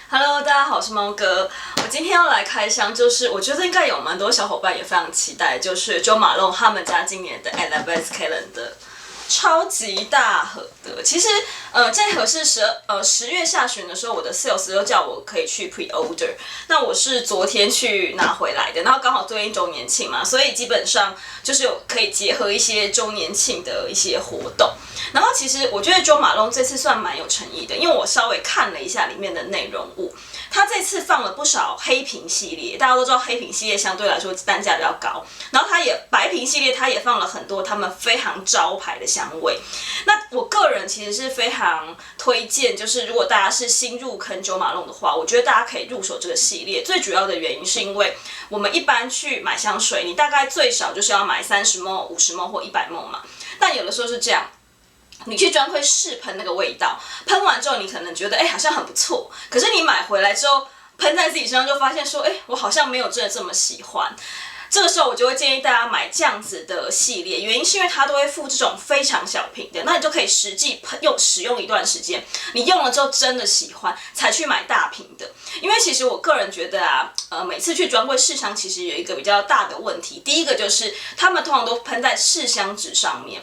Hello， 大家好，我是猫哥。我今天要来开箱，就是我觉得应该有蛮多小伙伴也非常期待，就是 Jo Malone 他们家今年的 Eleven Scalen 的超级大盒的。其实这盒是10月下旬的时候，我的 sales 就叫我可以去 pre order。那我是昨天去拿回来的，然后刚好对应周年庆嘛，所以基本上就是有可以结合一些周年庆的一些活动。然后其实我觉得 Jo Malone 这次算蛮有诚意的，因为我稍微看了一下里面的内容物，他这次放了不少黑瓶系列，大家都知道黑瓶系列相对来说单价比较高，然后他也白瓶系列他也放了很多他们非常招牌的香味。那我个人其实是非常推荐，就是如果大家是新入坑 Jo Malone 的话，我觉得大家可以入手这个系列。最主要的原因是因为我们一般去买香水，你大概最少就是要买30ml、50ml 或100ml 嘛，但有的时候是这样。你去专柜试喷那个味道，喷完之后你可能觉得好像很不错，可是你买回来之后喷在自己身上就发现说我好像没有真的这么喜欢。这个时候我就会建议大家买这样子的系列，原因是因为它都会附这种非常小瓶的，那你就可以实际使用一段时间，你用了之后真的喜欢才去买大瓶的。因为其实我个人觉得每次去专柜试香其实有一个比较大的问题，第一个就是他们通常都喷在试香纸上面。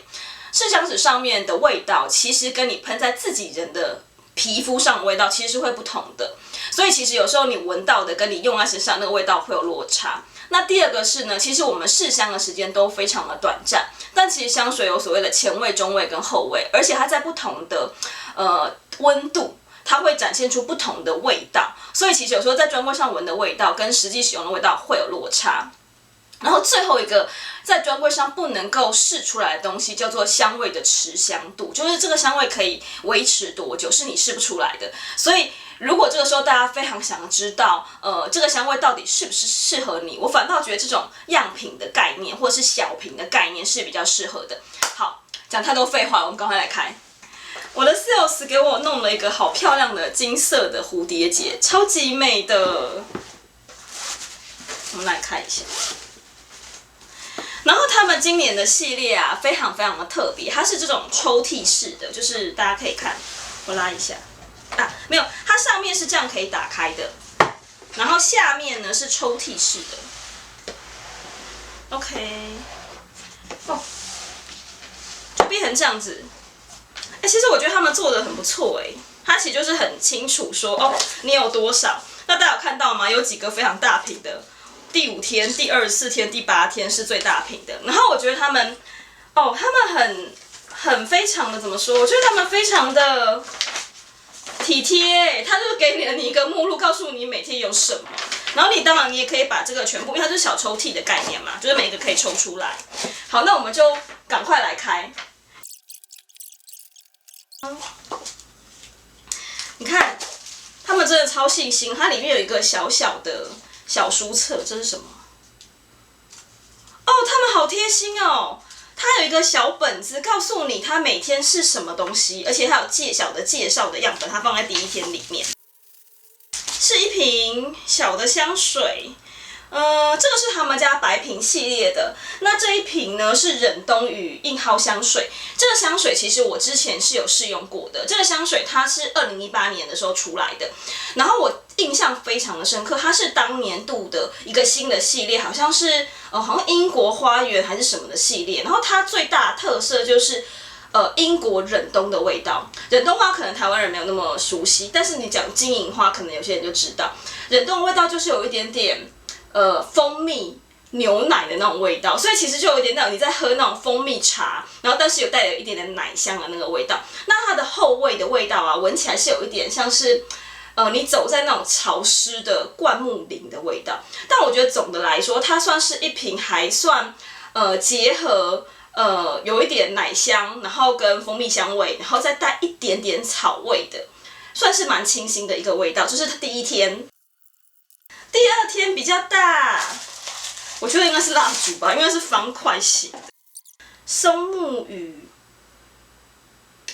试香纸上面的味道，其实跟你喷在自己人的皮肤上的味道其实是会不同的，所以其实有时候你闻到的跟你用在身上那个味道会有落差。那第二个是呢，其实我们试香的时间都非常的短暂，但其实香水有所谓的前味、中味跟后味，而且它在不同的温度，它会展现出不同的味道，所以其实有时候在专柜上闻的味道跟实际使用的味道会有落差。然后最后一个在专柜上不能够试出来的东西叫做香味的持香度，就是这个香味可以维持多久是你试不出来的。所以如果这个时候大家非常想知道这个香味到底是不是适合你，我反倒觉得这种样品的概念或者是小瓶的概念是比较适合的。好，讲太多废话，我们赶快来开。我的 sales 给我弄了一个好漂亮的金色的蝴蝶结，超级美的。我们来看一下。然后他们今年的系列非常非常的特别，它是这种抽屉式的，就是大家可以看，我拉一下没有，它上面是这样可以打开的，然后下面呢是抽屉式的 ，OK， 就变成这样子。其实我觉得他们做的很不错它其实就是很清楚说你有多少。那大家有看到吗？有几个非常大瓶的。第5天、第24天、第8天是最大瓶的。然后我觉得他们很非常的怎么说？我觉得他们非常的体贴他就给了你一个目录，告诉你每天有什么。然后你当然你也可以把这个全部，因为它就是小抽屉的概念嘛，就是每一个可以抽出来。好，那我们就赶快来开。你看，他们真的超细心，它里面有一个小小的。小书册，这是什么？他们好贴心哦！它有一个小本子，告诉你它每天是什么东西，而且还有小的介绍的样本，它放在第1天里面。是一瓶小的香水，这个是他们家白瓶系列的。那这一瓶呢是忍冬与印号香水。这个香水其实我之前是有试用过的。这个香水它是2018年的时候出来的，然后我印象非常的深刻，它是当年度的一个新的系列，好像是好像英国花园还是什么的系列。然后它最大的特色就是英国忍冬的味道。忍冬花可能台湾人没有那么熟悉，但是你讲金银花，可能有些人就知道。忍冬的味道就是有一点点蜂蜜牛奶的那种味道，所以其实就有一点那种你在喝那种蜂蜜茶，然后但是有带有一点点奶香的那个味道。那它的后味的味道闻起来是有一点像是你走在那种潮湿的灌木林的味道。但我觉得总的来说，它算是一瓶还算结合有一点奶香，然后跟蜂蜜香味，然后再带一点点草味的，算是蛮清新的一个味道。这是它第1天。第2天比较大，我觉得应该是蜡烛吧，因为是方块型的。松木与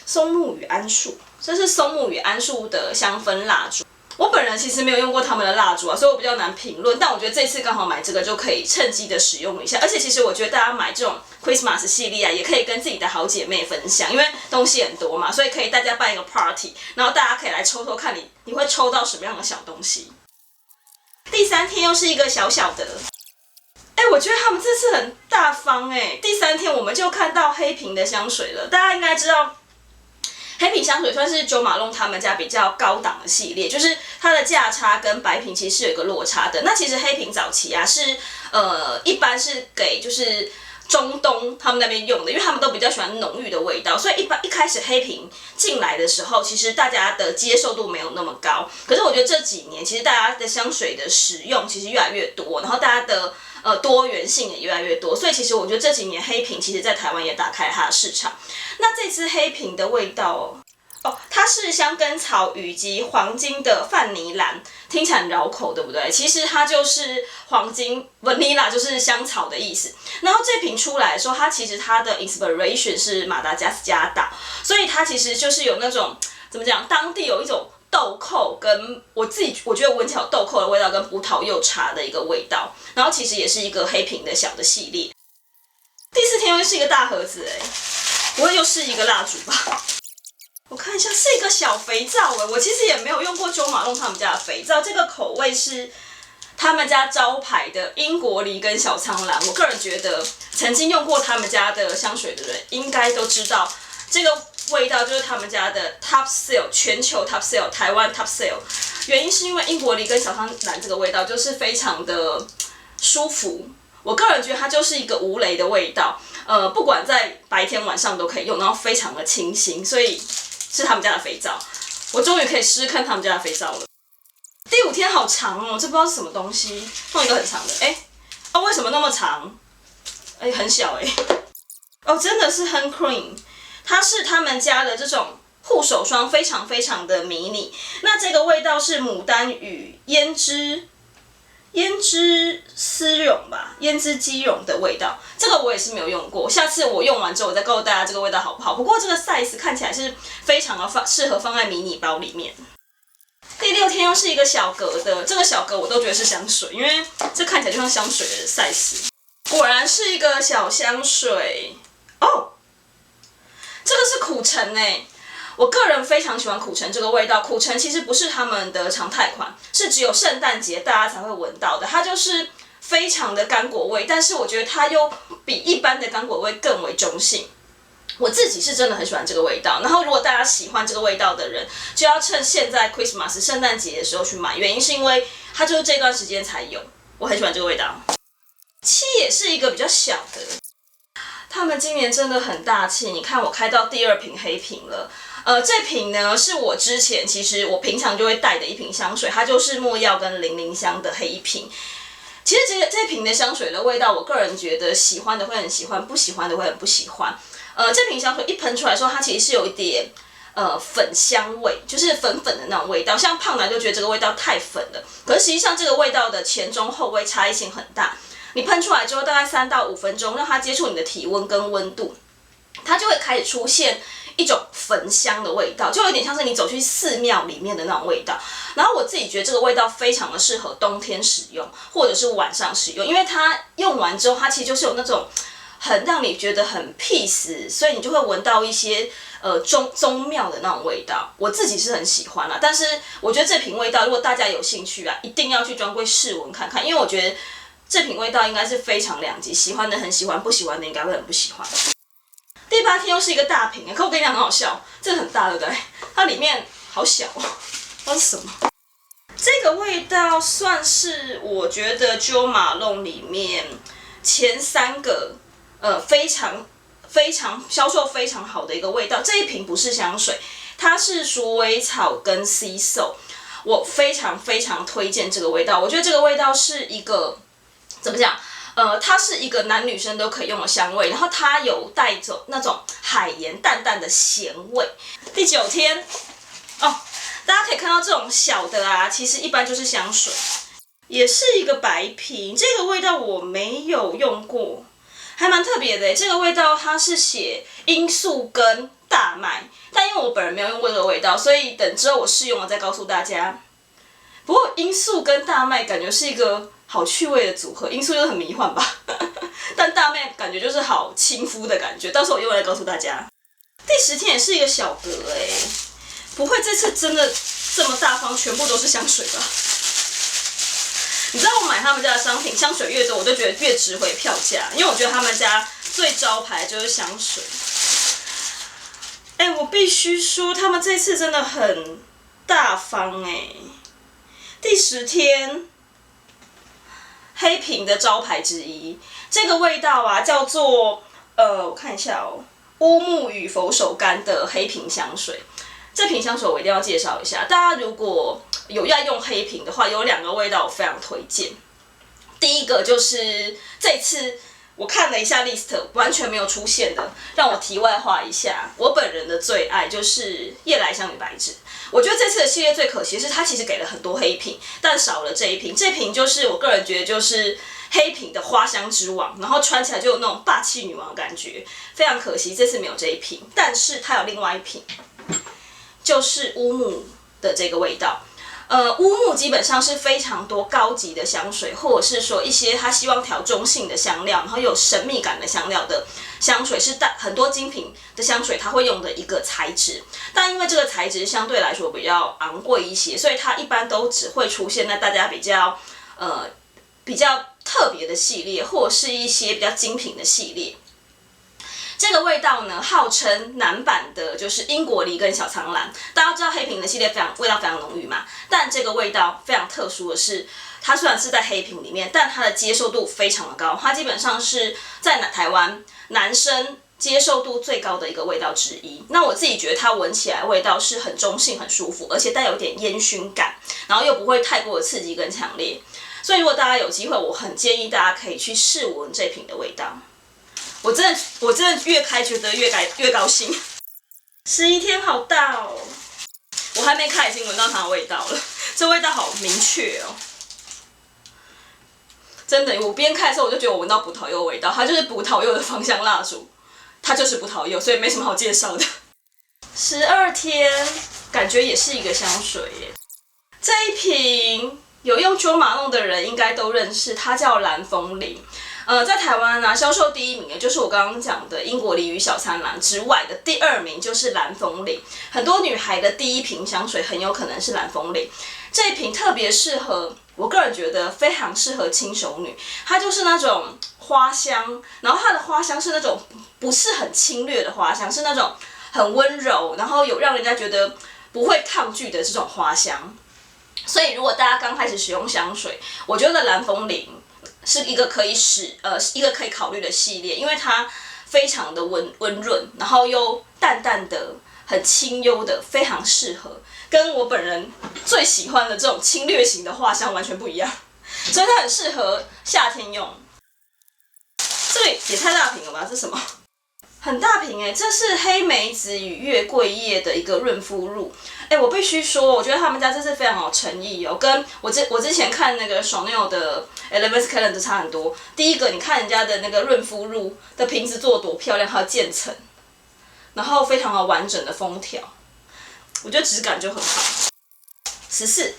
桉树，这是松木与桉树的香氛蜡烛。我本人其实没有用过他们的蜡烛啊，所以我比较难评论。但我觉得这次刚好买这个就可以趁机的使用一下。而且其实我觉得大家买这种 Christmas 系列啊，也可以跟自己的好姐妹分享，因为东西很多嘛，所以可以大家办一个 party， 然后大家可以来抽抽看你会抽到什么样的小东西。第3天又是一个小小的，我觉得他们这次很大方第3天我们就看到黑瓶的香水了，大家应该知道。黑瓶香水算是Jo Malone他们家比较高档的系列，就是它的价差跟白瓶其实是有一个落差的。那其实黑瓶早期啊是一般是给就是中东他们那边用的，因为他们都比较喜欢浓郁的味道，所以一开始黑瓶进来的时候，其实大家的接受度没有那么高。可是我觉得这几年其实大家的香水的使用其实越来越多，然后大家的多元性也越来越多，所以其实我觉得这几年黑瓶其实在台湾也打开了它的市场。那这支黑瓶的味道它是香根草以及黄金的范尼兰，听起来很绕口，对不对？其实它就是黄金 vanilla， 就是香草的意思。然后这瓶出来的时候，它其实它的 inspiration 是马达加斯加岛，所以它其实就是有那种怎么讲，当地有一种豆蔻跟我觉得闻起来有豆蔻的味道，跟葡萄柚茶的一个味道。然后其实也是一个黑瓶的小的系列。第4天又是一个大盒子不会又是一个蜡烛吧？我看一下，是一个小肥皂我其实也没有用过Jo Malone他们家的肥皂，这个口味是他们家招牌的英国梨跟小苍兰。我个人觉得，曾经用过他们家的香水的人应该都知道，这个味道就是他们家的 Top Sale， 全球 Top Sale， 台湾 Top Sale。原因是因为英国梨跟小苍兰这个味道就是非常的舒服。我个人觉得它就是一个无雷的味道，不管在白天晚上都可以用，然后非常的清新，所以是他们家的肥皂。我终于可以试试看他们家的肥皂了。第5天好长这不知道是什么东西，弄一个很长的，为什么那么长？很小真的是 Hand Cream， 它是他们家的这种护手霜，非常非常的迷你。那这个味道是牡丹与胭脂丝绒吧，胭脂鸡绒的味道，这个我也是没有用过。下次我用完之后，我再告诉大家这个味道好不好。不过这个 size 看起来是非常的适合放在迷你包里面。第6天又是一个小格的，这个小格我都觉得是香水，因为这看起来就像香水的 size。果然是一个小香水这个是苦橙我个人非常喜欢苦橙这个味道。苦橙其实不是他们的常态款，是只有圣诞节大家才会闻到的。它就是非常的干果味，但是我觉得它又比一般的干果味更为中性。我自己是真的很喜欢这个味道。然后如果大家喜欢这个味道的人，就要趁现在 Christmas 圣诞节的时候去买，原因是因为它就是这段时间才有。我很喜欢这个味道。7也是一个比较小的，他们今年真的很大气。你看我开到第2瓶黑瓶了。这瓶呢是我之前其实我平常就会带的一瓶香水，它就是没药跟零零香的黑瓶。其实这瓶的香水的味道，我个人觉得喜欢的会很喜欢，不喜欢的会很不喜欢。这瓶香水一喷出来的时候，它其实是有一点粉香味，就是粉粉的那种味道。像胖男就觉得这个味道太粉了，可是实际上这个味道的前中后味差异性很大。你喷出来之后，大概3到5分钟，让它接触你的体温跟温度，它就会开始出现一种焚香的味道，就有点像是你走去寺庙里面的那种味道。然后我自己觉得这个味道非常的适合冬天使用，或者是晚上使用，因为它用完之后，它其实就是有那种很让你觉得很 peace， 所以你就会闻到一些宗庙的那种味道。我自己是很喜欢啦，但是我觉得这瓶味道，如果大家有兴趣一定要去专柜试闻看看，因为我觉得这瓶味道应该是非常两极，喜欢的很喜欢，不喜欢的应该会很不喜欢。第8天又是一个大瓶可我跟你讲很好笑，这个很大对不对？它里面好小不知道是什么。这个味道算是我觉得Jo Malone里面前3个非常销售非常好的一个味道。这一瓶不是香水，它是鼠尾草跟 sea salt， 我非常非常推荐这个味道。我觉得这个味道是一个怎么讲？它是一个男女生都可以用的香味，然后它有带着那种海盐淡淡的咸味。第9天大家可以看到这种小的其实一般就是香水，也是一个白瓶。这个味道我没有用过，还蛮特别的这个味道它是写罂粟跟大麦，但因为我本人没有用过这个味道，所以等之后我试用了再告诉大家。不过罂粟跟大麦感觉是一个好趣味的组合，罂粟就是很迷幻吧，但大麦感觉就是好亲肤的感觉。到时候我又来告诉大家。第10天也是一个小格不会这次真的这么大方，全部都是香水吧？你知道我买他们家的商品，香水越多，我就觉得越值回票价，因为我觉得他们家最招牌就是香水。我必须说，他们这次真的很大方第10天，黑瓶的招牌之一，这个味道啊叫做我看一下乌木与佛手柑的黑瓶香水。这瓶香水我一定要介绍一下，大家如果有要用黑瓶的话，有2个味道我非常推荐。第一个就是这次我看了一下 list， 完全没有出现的，让我题外话一下，我本人的最爱就是夜来香与白芷。我觉得这次的系列最可惜的是，它其实给了很多黑瓶，但少了这一瓶。这瓶就是我个人觉得就是黑瓶的花香之王，然后穿起来就有那种霸气女王的感觉，非常可惜这次没有这一瓶。但是它有另外一瓶，就是乌木的这个味道。乌木基本上是非常多高级的香水，或者是说一些他希望调中性的香料，然后有神秘感的香料的香水，是很多精品的香水它会用的一个材质。但因为这个材质相对来说比较昂贵一些，所以它一般都只会出现在大家比较特别的系列，或者是一些比较精品的系列。这个味道呢，号称男版的就是英国梨跟小苍兰。大家知道黑瓶的系列味道非常浓郁嘛，但这个味道非常特殊的是，它虽然是在黑瓶里面，但它的接受度非常的高，它基本上是在台湾男生接受度最高的一个味道之一。那我自己觉得它闻起来味道是很中性、很舒服，而且带有一点烟熏感，然后又不会太过的刺激跟强烈。所以如果大家有机会，我很建议大家可以去试闻这瓶的味道。我真的越开觉得越高兴。11天好大哦，我还没开已经闻到它的味道了，这味道好明确哦。真的，我边开的时候我就觉得我闻到葡萄柚的味道，它就是葡萄柚的芳香蜡烛，它就是葡萄柚，所以没什么好介绍的。12天，感觉也是一个香水耶。这一瓶有用Jo Malone的人应该都认识，它叫蓝风铃。在台湾啊，销售第1名，也就是我刚刚讲的英国梨与小苍兰之外的第2名就是蓝风铃。很多女孩的第1瓶香水很有可能是蓝风铃。这一瓶特别适合，我个人觉得非常适合轻熟女。它就是那种花香，然后它的花香是那种不是很侵略的花香，是那种很温柔，然后有让人家觉得不会抗拒的这种花香。所以如果大家刚开始使用香水，我觉得蓝风铃是一个可以考虑的系列，因为它非常的温润，然后又淡淡的、很清幽的，非常适合，跟我本人最喜欢的这种侵略型的花香完全不一样，所以它很适合夏天用。这个也太大瓶了吧？这是什么？很大瓶这是黑梅子与月桂叶的一个润肤露。我必须说，我觉得他们家这次非常有诚意哦，跟我之前看那个Chanel的 Elevance 差很多。第一个，你看人家的那个润肤露的瓶子做得多漂亮，它的渐层，然后非常的完整的封条，我觉得质感就很好。14，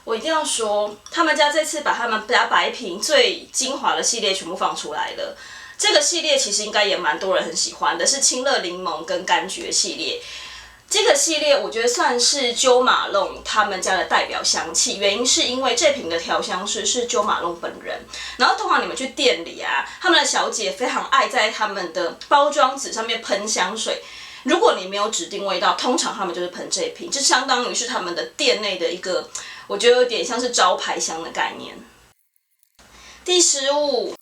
我一定要说，他们家这次把他们家白瓶最精华的系列全部放出来了。这个系列其实应该也蛮多人很喜欢的，是清热柠檬跟柑橘系列。这个系列我觉得算是Jo Malone他们家的代表香气，原因是因为这瓶的调香师是Jo Malone本人。然后通常你们去店里啊，他们的小姐非常爱在他们的包装纸上面喷香水。如果你没有指定味道，通常他们就是喷这瓶，这相当于是他们的店内的一个，我觉得有点像是招牌香的概念。第15。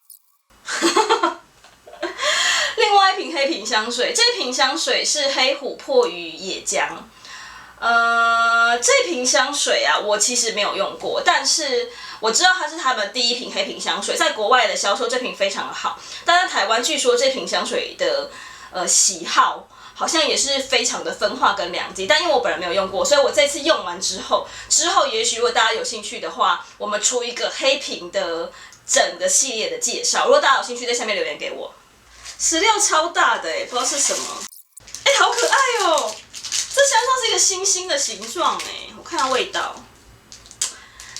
另外一瓶黑瓶香水，这瓶香水是黑琥珀与野姜。这瓶香水啊，我其实没有用过，但是我知道它是他们第1瓶黑瓶香水，在国外的销售这瓶非常的好。但在台湾据说这瓶香水的喜好好像也是非常的分化跟两极，但因为我本人没有用过，所以我这次用完之后也许如果大家有兴趣的话，我们出一个黑瓶的整个系列的介绍。如果大家有兴趣，在下面留言给我。16超大的不知道是什么，好可爱哦！这香像是一个星星的形状我看到味道，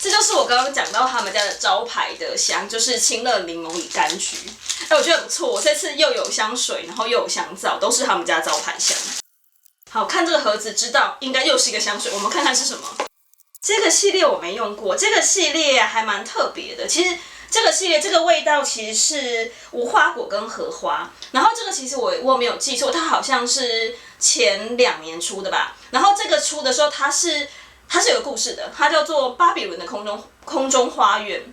这就是我刚刚讲到他们家的招牌的香，就是清热柠檬与柑橘。我觉得很不错。我这次又有香水，然后又有香皂，都是他们家招牌香。好，看这个盒子，知道应该又是一个香水。我们看看是什么。这个系列我没用过，这个系列还蛮特别的。其实这个系列这个味道其实是无花果跟荷花，然后这个其实我没有记错，它好像是前2年出的吧。然后这个出的时候，它是有个故事的，它叫做巴比伦的空中花园。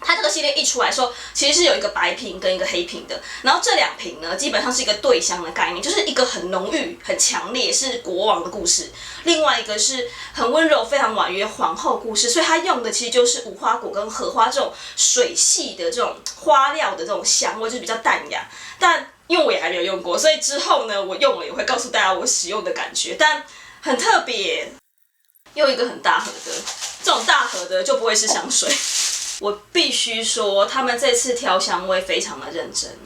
它这个系列一出来的时候，其实是有一个白瓶跟一个黑瓶的，然后这2瓶呢，基本上是一个对香的概念，就是一个很浓郁、很强烈，是国王的故事；另外一个是很温柔、非常婉约皇后故事。所以它用的其实就是无花果跟荷花这种水系的这种花料的这种香味，就是比较淡雅。但因为我也还没有用过，所以之后呢，我用了也会告诉大家我使用的感觉，但很特别。又一个很大盒的，这种大盒的就不会是香水。我必须说，他们这次调香味非常的认真。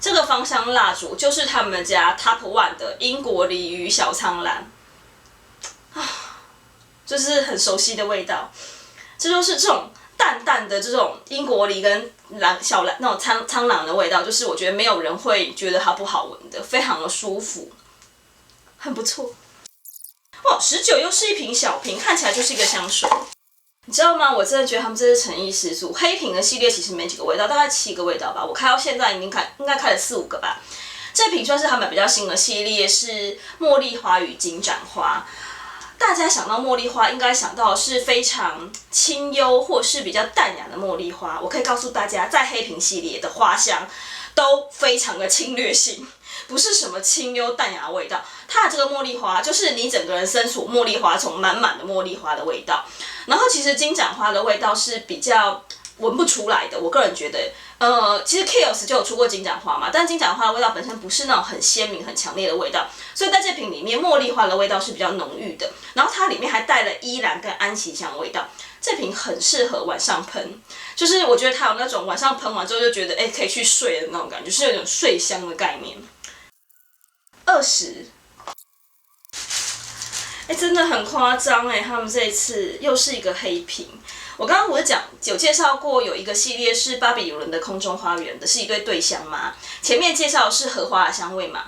这个芳香蜡烛就是他们家 Top One 的英国梨与小苍兰，就是很熟悉的味道。这就是这种淡淡的这种英国梨跟小兰那种苍兰的味道，就是我觉得没有人会觉得它不好闻的，非常的舒服，很不错。哇，19又是一瓶小瓶，看起来就是一个香水。你知道吗？我真的觉得他们这是诚意十足。黑瓶的系列其实没几个味道，大概7个味道吧。我开到现在已经应该开了4、5个吧。这瓶算是他们比较新的系列，是茉莉花与金盏花。大家想到茉莉花，应该想到的是非常清幽或是比较淡雅的茉莉花。我可以告诉大家，在黑瓶系列的花香都非常的侵略性。不是什么清幽淡雅的味道，它的这个茉莉花就是你整个人身处茉莉花丛，满满的茉莉花的味道。然后其实金盏花的味道是比较闻不出来的，我个人觉得，其实 Kiehl's 就有出过金盏花嘛，但金盏花的味道本身不是那种很鲜明、很强烈的味道，所以在这瓶里面茉莉花的味道是比较浓郁的，然后它里面还带了依兰跟安息香的味道。这瓶很适合晚上喷，就是我觉得它有那种晚上喷完之后就觉得可以去睡的那种感觉，是有点睡香的概念。20，真的很夸张他们这一次又是一个黑瓶。我刚刚不是有介绍过有一个系列是巴比伦的空中花园的，是一对对香吗？前面介绍的是荷花的香味嘛，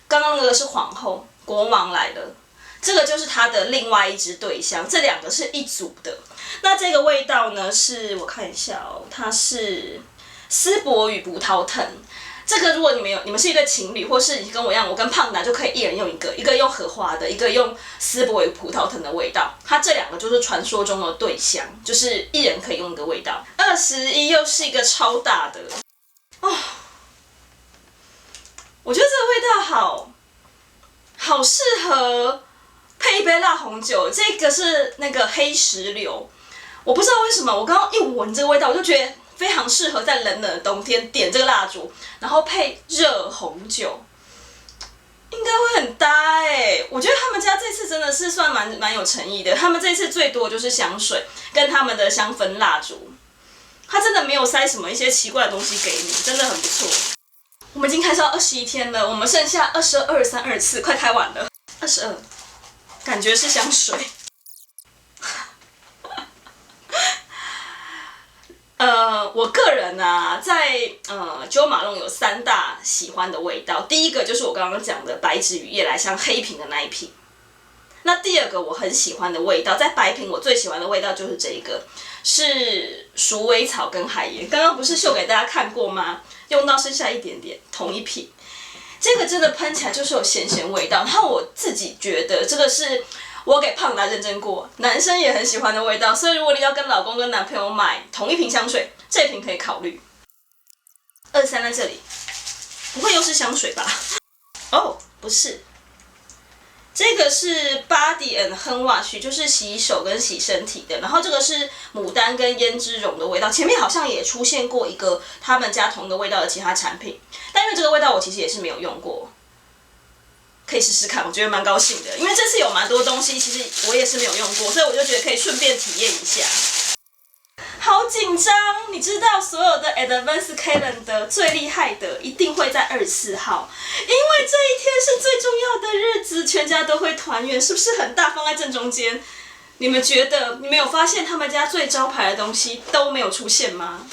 刚刚那个是皇后，国王来了，这个就是它的另外一支对香，这2个是一组的。那这个味道呢，是我看一下它是丝柏与葡萄藤。这个如果你们是一对情侣，或是你跟我一样，我跟胖达就可以一人用一个，一个用荷花的，一个用丝柏与葡萄藤的味道。它这2个就是传说中的对香，就是一人可以用一个味道。21又是一个超大的我觉得这个味道好适合配一杯辣红酒。这个是那个黑石榴，我不知道为什么我刚刚一闻这个味道，我就觉得非常适合在冷冷的冬天点这个蜡烛，然后配热红酒，应该会很搭我觉得他们家这次真的是算蛮有诚意的。他们这次最多就是香水跟他们的香氛蜡烛，他真的没有塞什么一些奇怪的东西给你，真的很不错。我们已经开到21天了，我们剩下22、23、24，快开完了。22，感觉是香水。我个人在Jo Malone有3大喜欢的味道。第一个就是我刚刚讲的白芷与夜来香黑瓶的那一瓶。那第2个我很喜欢的味道，在白瓶我最喜欢的味道就是这个，是鼠尾草跟海盐。刚刚不是秀给大家看过吗？用到剩下一点点，同一瓶。这个真的喷起来就是有咸咸味道，然后我自己觉得这个是我给胖达认证过，男生也很喜欢的味道，所以如果你要跟老公跟男朋友买同一瓶香水，这瓶可以考虑。23在这里，不会又是香水吧？不是，这个是 Body and Hand Wash， 就是洗手跟洗身体的，然后这个是牡丹跟胭脂绒的味道，前面好像也出现过一个他们家同个味道的其他产品，但因为这个味道我其实也是没有用过。可以试试看，我觉得蛮高兴的，因为这次有蛮多东西，其实我也是没有用过，所以我就觉得可以顺便体验一下。好紧张，你知道所有的 Advanced Calendar 最厉害的一定会在24号，因为这一天是最重要的日子，全家都会团圆，是不是很大放在正中间？你们觉得你们有发现他们家最招牌的东西都没有出现吗？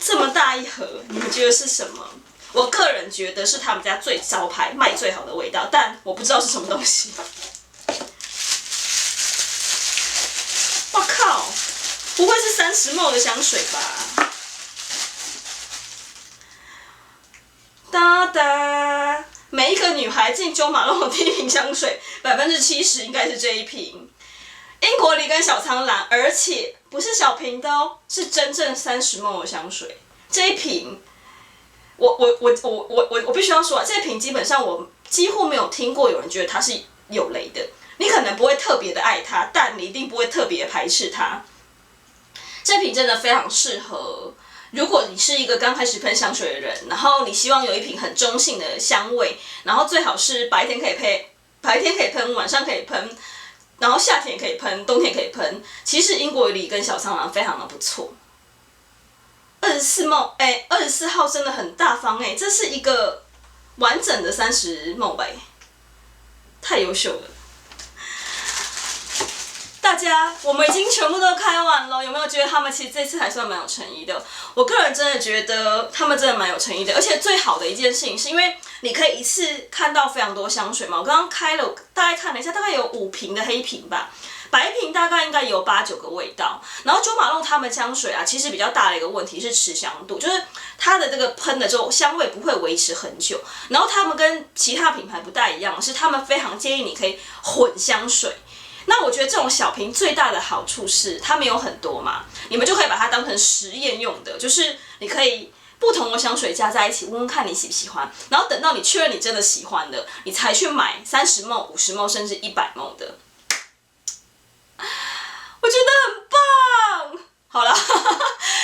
这么大一盒，你们觉得是什么？我个人觉得是他们家最招牌、卖最好的味道，但我不知道是什么东西。我靠，不会是30ml 的香水吧？哒哒，每一个女孩进Jo Malone的第一瓶香水，70%应该是这一瓶。英国梨跟小苍兰，而且不是小瓶的哦，是真正30ml 的香水。这一瓶，我必须要说啊，这一瓶基本上我几乎没有听过有人觉得它是有雷的。你可能不会特别的爱它，但你一定不会特别排斥它。这瓶真的非常适合，如果你是一个刚开始喷香水的人，然后你希望有一瓶很中性的香味，然后最好是白天可以喷，晚上可以喷。然后夏天也可以喷，冬天也可以喷。其实英国梨跟小苍兰非常的不错。24号真的很大方这是一个完整的30ml太优秀了。大家，我们已经全部都开完了，有没有觉得他们其实这次还算蛮有诚意的？我个人真的觉得他们真的蛮有诚意的，而且最好的一件事情是因为你可以一次看到非常多香水嘛。我刚刚开了，大概看了一下，大概有5瓶的黑瓶吧，白瓶大概应该有8、9个味道。然后Jo Malone他们香水啊，其实比较大的一个问题是持香度，就是它的这个喷的之后香味不会维持很久。然后他们跟其他品牌不太一样，是他们非常建议你可以混香水。那我觉得这种小瓶最大的好处是它没有很多嘛，你们就可以把它当成实验用的，就是你可以不同的香水加在一起，闻闻看你喜不喜欢，然后等到你确认你真的喜欢的，你才去买30ml、50ml 甚至100ml的。我觉得很棒。好啦，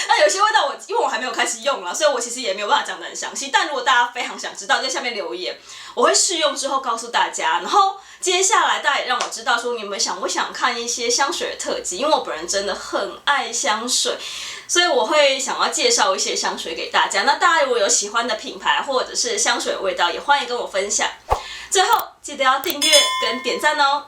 那有些味道因为我还没有开始用啦，所以我其实也没有办法讲得很详细。但如果大家非常想知道，在下面留言，我会试用之后告诉大家。然后接下来大家也让我知道说你们想不想看一些香水的特辑，因为我本人真的很爱香水，所以我会想要介绍一些香水给大家。那大家如果有喜欢的品牌或者是香水的味道，也欢迎跟我分享。最后记得要订阅跟点赞哦。